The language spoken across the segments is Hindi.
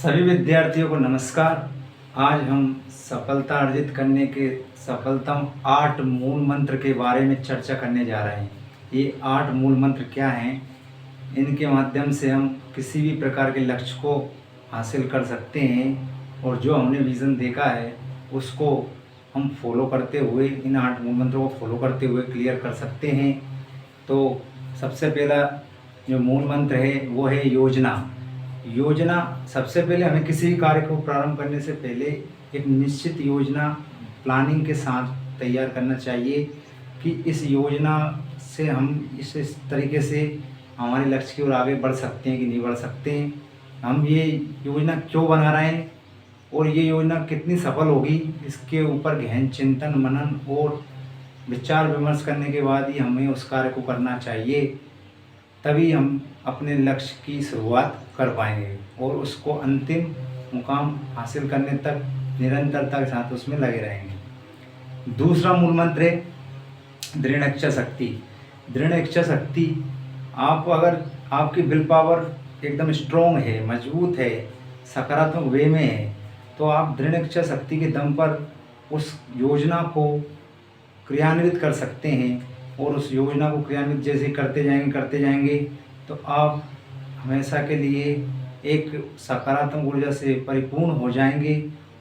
सभी विद्यार्थियों को नमस्कार। आज हम सफलता अर्जित करने के सफलतम 8 मूल मंत्र के बारे में चर्चा करने जा रहे हैं। ये 8 मूल मंत्र क्या हैं? इनके माध्यम से हम किसी भी प्रकार के लक्ष्य को हासिल कर सकते हैं और जो हमने विज़न देखा है उसको हम फॉलो करते हुए, इन 8 मूल मंत्रों को फॉलो करते हुए क्लियर कर सकते हैं। तो सबसे पहला जो मूल मंत्र है वो है योजना। योजना, सबसे पहले हमें किसी भी कार्य को प्रारंभ करने से पहले एक निश्चित योजना प्लानिंग के साथ तैयार करना चाहिए कि इस योजना से हम इस तरीके से हमारे लक्ष्य की ओर आगे बढ़ सकते हैं कि नहीं बढ़ सकते हैं, हम ये योजना क्यों बना रहे हैं और ये योजना कितनी सफल होगी, इसके ऊपर गहन चिंतन मनन और विचार विमर्श करने के बाद ही हमें उस कार्य को करना चाहिए। तभी हम अपने लक्ष्य की शुरुआत कर पाएंगे और उसको अंतिम मुकाम हासिल करने तक निरंतरता के साथ उसमें लगे रहेंगे। दूसरा मूल मंत्र है दृढ़ इच्छा शक्ति। दृढ़ इच्छा शक्ति, आप अगर आपकी विल पावर एकदम स्ट्रोंग है, मजबूत है, सकारात्मक वे में है, तो आप दृढ़ इच्छा शक्ति के दम पर उस योजना को क्रियान्वित कर सकते हैं और उस योजना को क्रियान्वित जैसे करते जाएंगे तो आप हमेशा के लिए एक सकारात्मक ऊर्जा से परिपूर्ण हो जाएंगे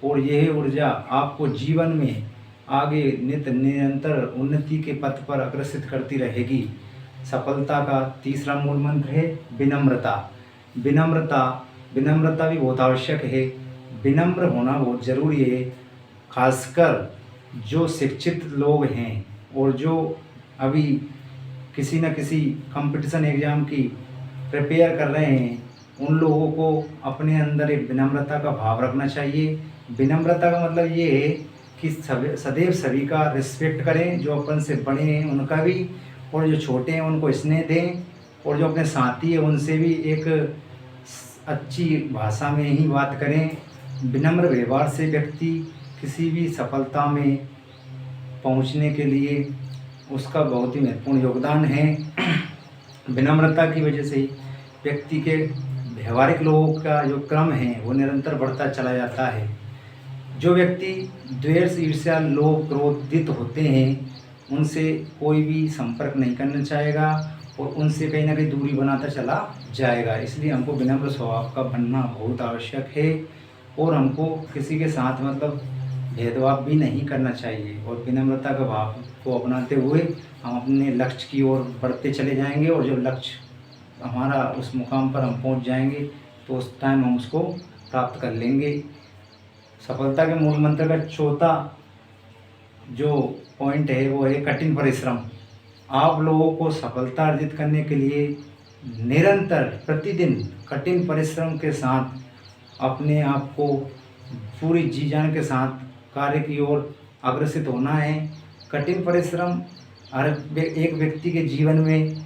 और यह ऊर्जा आपको जीवन में आगे निरंतर उन्नति के पथ पर अग्रसित करती रहेगी। सफलता का तीसरा मूल मंत्र है विनम्रता। विनम्रता भी बहुत आवश्यक है। विनम्र होना बहुत ज़रूरी है, खासकर जो शिक्षित लोग हैं और जो अभी किसी न किसी कंपटीशन एग्ज़ाम की प्रिपेयर कर रहे हैं, उन लोगों को अपने अंदर एक विनम्रता का भाव रखना चाहिए। विनम्रता का मतलब ये है कि सदैव सभी का रिस्पेक्ट करें, जो अपन से बड़े हैं उनका भी, और जो छोटे हैं उनको स्नेह दें, और जो अपने साथी हैं उनसे भी एक अच्छी भाषा में ही बात करें। विनम्र व्यवहार से व्यक्ति किसी भी सफलता में पहुंचने के लिए उसका बहुत ही महत्वपूर्ण योगदान है। विनम्रता की वजह से व्यक्ति के व्यवहारिक लोगों का जो क्रम है वो निरंतर बढ़ता चला जाता है। जो व्यक्ति द्वेष, ईर्ष्या, लोभ, क्रोधित होते हैं उनसे कोई भी संपर्क नहीं करना चाहेगा और उनसे कहीं ना कहीं दूरी बनाता चला जाएगा। इसलिए हमको विनम्र स्वभाव का बनना बहुत आवश्यक है और हमको किसी के साथ भेदभाव भी नहीं करना चाहिए और विनम्रता का भाव को अपनाते हुए हम अपने लक्ष्य की ओर बढ़ते चले जाएंगे और जब लक्ष्य हमारा उस मुकाम पर हम पहुंच जाएंगे तो उस टाइम हम उसको प्राप्त कर लेंगे। सफलता के मूल मंत्र का चौथा जो पॉइंट है वो है कठिन परिश्रम। आप लोगों को सफलता अर्जित करने के लिए निरंतर प्रतिदिन कठिन परिश्रम के साथ अपने आप को पूरी जी जान के साथ कार्य की ओर अग्रसित होना है। कठिन परिश्रम हर एक व्यक्ति के जीवन में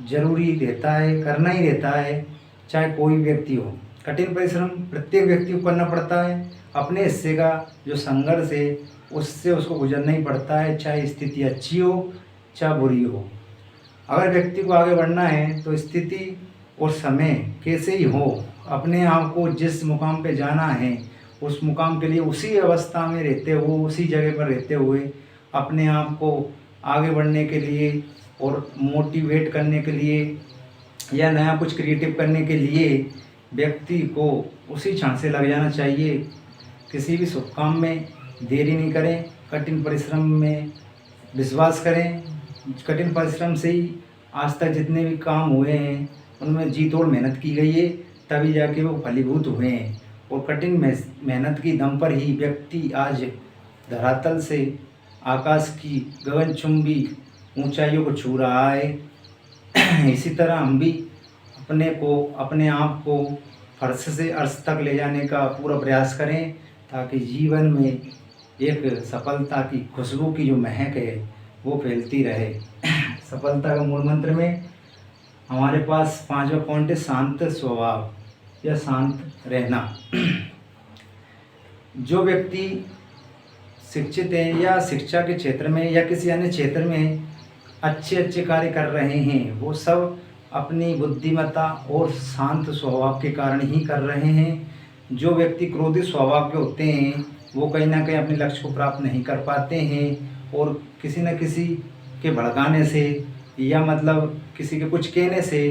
जरूरी रहता है, करना ही रहता है, चाहे कोई व्यक्ति हो। कठिन परिश्रम प्रत्येक व्यक्ति को करना पड़ता है। अपने हिस्से का जो संघर्ष है उससे उसको गुजरना ही पड़ता है, चाहे स्थिति अच्छी हो चाहे बुरी हो। अगर व्यक्ति को आगे बढ़ना है तो स्थिति और समय कैसे ही हो, अपने आप को जिस मुकाम पे जाना है उस मुकाम के लिए उसी अवस्था में रहते हुए, उसी जगह पर रहते हुए अपने आप को आगे बढ़ने के लिए और मोटिवेट करने के लिए या नया कुछ क्रिएटिव करने के लिए व्यक्ति को उसी क्षण से लग जाना चाहिए। किसी भी शुभ काम में देरी नहीं करें, कठिन परिश्रम में विश्वास करें। कठिन परिश्रम से ही आज तक जितने भी काम हुए हैं उनमें जी तोड़ मेहनत की गई है, तभी जाके वो फलीभूत हुए हैं और कठिन मेहनत की दम पर ही व्यक्ति आज धरातल से आकाश की गगनचुंबी ऊंचाइयों को छू रहा है। इसी तरह हम भी अपने आप को फर्श से अर्श तक ले जाने का पूरा प्रयास करें ताकि जीवन में एक सफलता की खुशबू की जो महक है वो फैलती रहे। सफलता का मूल मंत्र में हमारे पास 5वां पॉइंट है शांत स्वभाव या शांत रहना। जो व्यक्ति शिक्षित हैं या शिक्षा के क्षेत्र में या किसी अन्य क्षेत्र में अच्छे कार्य कर रहे हैं वो सब अपनी बुद्धिमत्ता और शांत स्वभाव के कारण ही कर रहे हैं। जो व्यक्ति क्रोधित स्वभाव के होते हैं वो कहीं ना कहीं अपने लक्ष्य को प्राप्त नहीं कर पाते हैं और किसी न किसी के भड़काने से या मतलब किसी के कुछ कहने से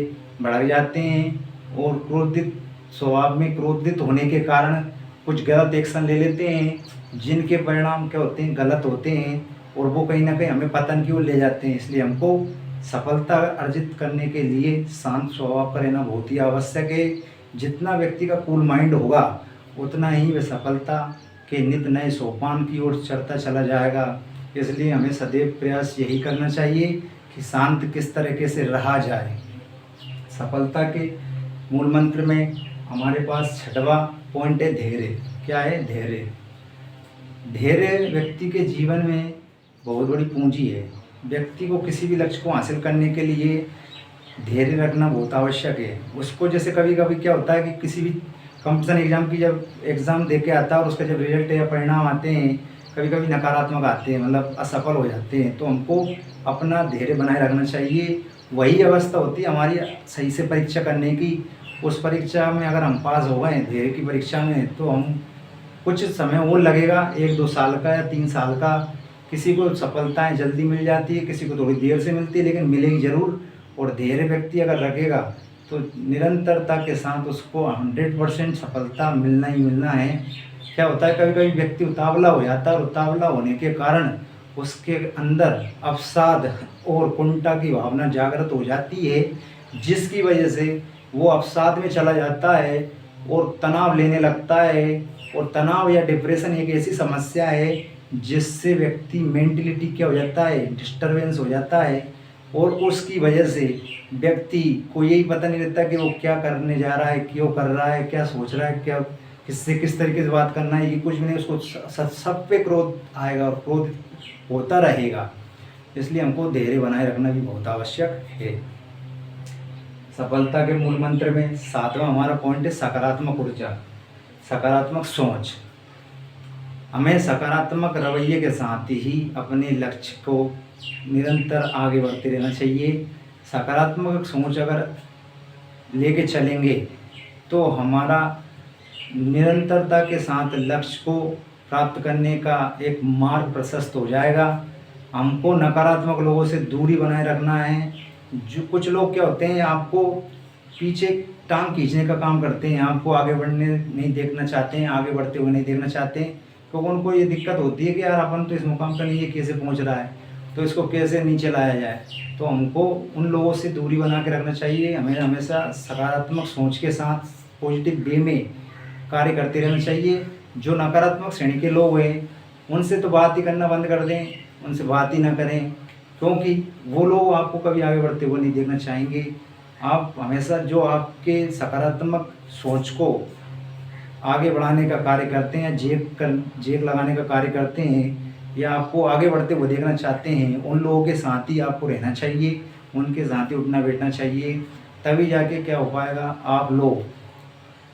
भड़क जाते हैं और क्रोधित स्वभाव में क्रोधित होने के कारण कुछ गलत एक्शन ले लेते हैं, जिनके परिणाम क्या होते हैं, गलत होते हैं और वो कहीं ना कहीं हमें पतन की ओर ले जाते हैं। इसलिए हमको सफलता अर्जित करने के लिए शांत स्वभाव का रहना बहुत ही आवश्यक है। जितना व्यक्ति का कूल माइंड होगा उतना ही वह सफलता के नित नए सोपान की ओर चढ़ता चला जाएगा। इसलिए हमें सदैव प्रयास यही करना चाहिए कि शांत किस तरीके से रहा जाए। सफलता के मूल मंत्र में हमारे पास छठवां पॉइंट है धैर्य। क्या है? धैर्य। धैर्य व्यक्ति के जीवन में बहुत बड़ी पूंजी है। व्यक्ति को किसी भी लक्ष्य को हासिल करने के लिए धैर्य रखना बहुत आवश्यक है। उसको जैसे कभी कभी क्या होता है कि किसी भी कंपटीशन एग्ज़ाम की जब एग्ज़ाम दे के आता है और उसका जब रिजल्ट या परिणाम आते हैं कभी कभी नकारात्मक आते हैं, मतलब असफल हो जाते हैं, तो हमको अपना धैर्य बनाए रखना चाहिए। वही अवस्था होती है हमारी सही से परीक्षा करने की। उस परीक्षा में अगर हम पास हो गए धैर्य की परीक्षा में तो हम कुछ समय और लगेगा, 1-2 साल का या 3 साल का। किसी को सफलताएं जल्दी मिल जाती है, किसी को थोड़ी देर से मिलती है, लेकिन मिलेगी ज़रूर। और धैर्य व्यक्ति अगर रखेगा तो निरंतरता के साथ उसको 100% सफलता मिलना ही मिलना है। क्या होता है, कभी कभी व्यक्ति उतावला हो जाता है और उतावला होने के कारण उसके अंदर अवसाद और कुंठा की भावना जागृत हो जाती है, जिसकी वजह से वो अवसाद में चला जाता है और तनाव लेने लगता है। और तनाव या डिप्रेशन एक ऐसी समस्या है जिससे व्यक्ति मेंटलिटी क्या हो जाता है, डिस्टरबेंस हो जाता है और उसकी वजह से व्यक्ति को यही पता नहीं रहता कि वो क्या करने जा रहा है, क्यों कर रहा है, क्या सोच रहा है, क्या किससे किस तरीके से बात करना है, ये कुछ भी नहीं। उसको सब पे क्रोध आएगा और क्रोध होता रहेगा। इसलिए हमको धैर्य बनाए रखना भी बहुत आवश्यक है। सफलता के मूल मंत्र में 7वां हमारा पॉइंट है सकारात्मक ऊर्जा, सकारात्मक सोच। हमें सकारात्मक रवैये के साथ ही अपने लक्ष्य को निरंतर आगे बढ़ते रहना चाहिए। सकारात्मक सोच अगर लेके चलेंगे तो हमारा निरंतरता के साथ लक्ष्य को प्राप्त करने का एक मार्ग प्रशस्त हो जाएगा। हमको नकारात्मक लोगों से दूरी बनाए रखना है। जो कुछ लोग क्या होते हैं, आपको पीछे टांग खींचने का काम करते हैं, आपको आगे बढ़ने नहीं देखना चाहते हैं, आगे बढ़ते हुए नहीं देखना चाहते हैं, क्योंकि उनको ये दिक्कत होती है कि यार अपन तो इस मुकाम पर नहीं है, कैसे पहुंच रहा है, तो इसको कैसे नीचे लाया जाए। तो हमको उन लोगों से दूरी बना के रखना चाहिए। हमें हमेशा सकारात्मक सोच के साथ पॉजिटिव वे में कार्य करते रहना चाहिए। जो नकारात्मक श्रेणी के लोग हैं उनसे तो बात ही करना बंद कर दें, उनसे बात ही ना करें, क्योंकि वो लोग आपको कभी आगे बढ़ते हुए नहीं देखना चाहेंगे। आप हमेशा जो आपके सकारात्मक सोच को आगे बढ़ाने का कार्य करते हैं, जेक लगाने का कार्य करते हैं या आपको आगे बढ़ते हुए देखना चाहते हैं, उन लोगों के साथ ही आपको रहना चाहिए, उनके साथ ही उठना बैठना चाहिए। तभी जाके क्या हो पाएगा, आप लोग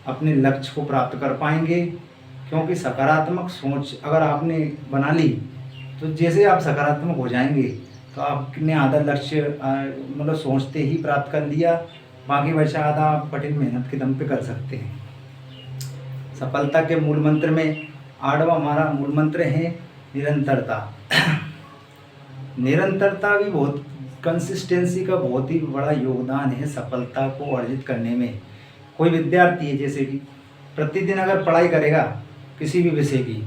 अपने लक्ष्य को प्राप्त कर पाएंगे। क्योंकि सकारात्मक सोच अगर आपने बना ली तो जैसे आप सकारात्मक हो जाएंगे तो आपने आधा लक्ष्य मतलब सोचते ही प्राप्त कर लिया, बाकी बचा आधा आप कठिन मेहनत के दम पे कर सकते हैं। सफलता के मूल मंत्र में 8वां हमारा मूल मंत्र है निरंतरता। निरंतरता भी बहुत कंसिस्टेंसी का बहुत ही बड़ा योगदान है सफलता को अर्जित करने में। कोई विद्यार्थी है जैसे कि प्रतिदिन अगर पढ़ाई करेगा किसी भी विषय की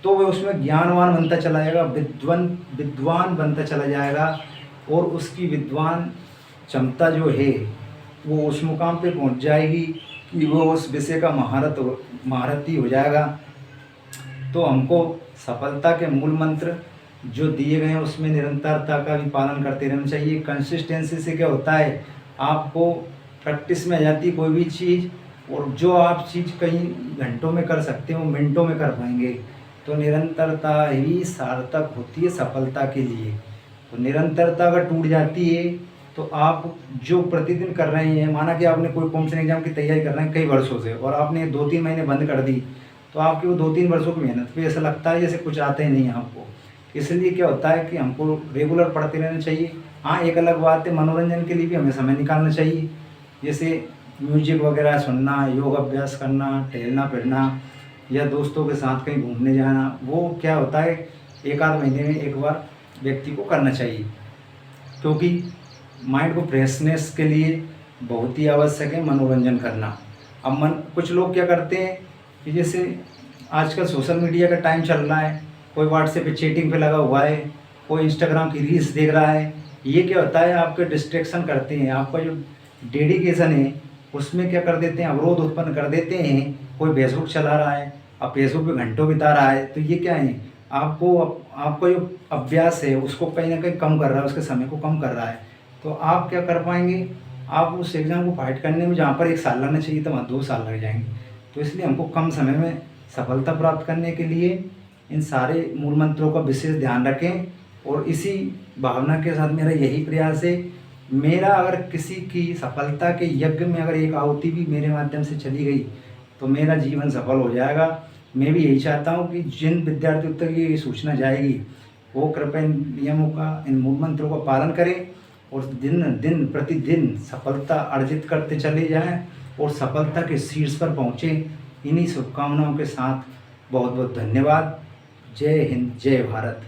तो वह उसमें ज्ञानवान बनता चला जाएगा, विद्वान बनता चला जाएगा और उसकी विद्वान क्षमता जो है वो उस मुकाम पे पहुंच जाएगी कि वो उस विषय का महारथी हो जाएगा। तो हमको सफलता के मूल मंत्र जो दिए गए हैं उसमें निरंतरता का भी पालन करते रहना चाहिए। कंसिस्टेंसी से क्या होता है, आपको प्रैक्टिस में आ जाती है कोई भी चीज़, और जो आप चीज़ कई घंटों में कर सकते हो मिनटों में कर पाएंगे। तो निरंतरता ही सार्थक होती है सफलता के लिए। तो निरंतरता अगर टूट जाती है तो आप जो प्रतिदिन कर रहे हैं, माना कि आपने कोई कॉम्पिटिशन एग्जाम की तैयारी कर रहे हैं कई वर्षों से और आपने 2-3 महीने बंद कर दी, तो आपकी वो 2-3 वर्षों की मेहनत पे ऐसा लगता है जैसे कुछ आता ही नहीं है आपको। इसलिए क्या होता है कि हमको रेगुलर पढ़ते रहना चाहिए। हाँ, एक अलग बात है, मनोरंजन के लिए भी हमें समय निकालना चाहिए। जैसे म्यूजिक वगैरह सुनना, योग अभ्यास करना, टहलना फिरना या दोस्तों के साथ कहीं घूमने जाना, वो क्या होता है एक आध महीने में एक बार व्यक्ति को करना चाहिए, क्योंकि माइंड को फ्रेशनेस के लिए बहुत ही आवश्यक है मनोरंजन करना। अब कुछ लोग क्या करते हैं कि जैसे आजकल सोशल मीडिया का टाइम चल रहा है, कोई व्हाट्सएप पे चैटिंग पे लगा हुआ है, कोई इंस्टाग्राम की रील्स देख रहा है। ये क्या होता है, आपके डिस्ट्रैक्शन करते हैं, आपका जो डेडिकेशन है उसमें क्या कर देते हैं, अवरोध उत्पन्न कर देते हैं। कोई फेसबुक चला रहा है, अब फेसबुक पे घंटों बिता रहा है, तो ये क्या है, आपको जो अभ्यास है उसको कहीं ना कहीं कम कर रहा है, उसके समय को कम कर रहा है। तो आप क्या कर पाएंगे, आप उस एग्ज़ाम को फाइट करने में जहाँ पर 1 साल लगना चाहिए तो वहाँ 2 साल लग जाएंगे। तो इसलिए हमको कम समय में सफलता प्राप्त करने के लिए इन सारे मूल मंत्रों का विशेष ध्यान रखें। और इसी भावना के साथ मेरा यही प्रयास है, मेरा अगर किसी की सफलता के यज्ञ में अगर एक आहुति भी मेरे माध्यम से चली गई तो मेरा जीवन सफल हो जाएगा। मैं भी यही चाहता हूँ कि जिन विद्यार्थियों तक ये सूचना जाएगी वो कृपया इन नियमों का, इन मूल मंत्रों का पालन करें और दिन प्रतिदिन सफलता अर्जित करते चले जाएं और सफलता के शीर्ष पर पहुँचें। इन्हीं शुभकामनाओं के साथ बहुत बहुत धन्यवाद। जय हिंद, जय भारत।